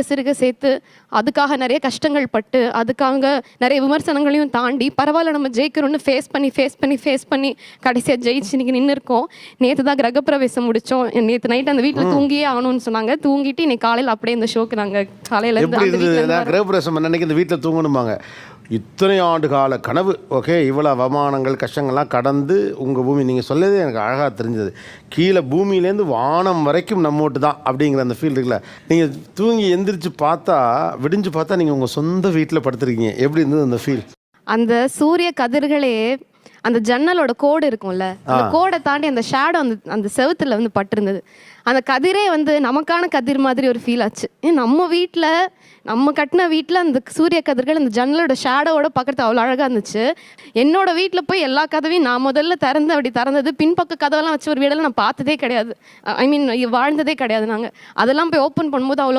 சிறுக சேர்த்து அதுக்காக நிறைய கஷ்டங்கள் பட்டு அதுக்காக நிறைய விமர்சனங்களையும் தாண்டி பரவாயில்ல நம்ம ஜெயிக்கிறோன்னு ஃபேஸ் பண்ணி கடைசியாக ஜெயிச்சு இன்னைக்கு நின்று இருக்கோம். நேற்று தான் கிரகப்பிரவேசம் முடித்தோம். நேற்று நைட் அந்த வீட்டில் தூங்கியே ஆகணும்னு சொன்னாங்க. தூங்கிட்டு இன்னைக்கு காலையில் அப்படியே இந்த ஷோக்கு நாங்கள் காலையில் கிரகப்பிரவேசம் அன்னைக்கு இந்த வீட்டில் தூங்கணுமாங்க. இத்தனை ஆண்டு கால கனவு. ஓகே, இவ்வளோ அவமானங்கள் கஷ்டங்கள்லாம் கடந்து உங்கள் பூமி நீங்கள் சொல்லதே எனக்கு அழகாக தெரிஞ்சது. கீழே பூமியிலேருந்து வானம் வரைக்கும் நம்மோட்டு தான் அப்படிங்கிற அந்த ஃபீல் இருக்குல்ல. நீங்கள் தூங்கி எந்திரிச்சு பார்த்தா விடிஞ்சு பார்த்தா நீங்கள் உங்கள் சொந்த வீட்டில் படுத்துருக்கீங்க. எப்படி இருந்தது அந்த ஃபீல்? அந்த சூரிய கதிர்களே அந்த ஜன்னலோட கோடு இருக்கும்ல, அந்த கோடை தாண்டி அந்த ஷேடோ அந்த செவுத்துல வந்து பட்டிருந்தது. அந்த கதிரே வந்து நமக்கான கதிர் மாதிரி ஒரு ஃபீல் ஆச்சு. நம்ம வீட்டில் நம்ம கட்டின வீட்டில் அந்த சூரிய கதிர்கள் அந்த ஜன்னலோட ஷேடோவோட பக்கத்து அவ்வளோ அழகாக இருந்துச்சு. என்னோட வீட்டில் போய் எல்லா கதவையும் நான் முதல்ல அப்படி திறந்தது. பின்பக்க கதவெல்லாம் வச்சு ஒரு வீடெல்லாம் நான் பார்த்ததே கிடையாது. ஐ மீன் வாழ்ந்ததே கிடையாது. நாங்கள் அதெல்லாம் போய் ஓப்பன் பண்ணும்போது அவ்வளோ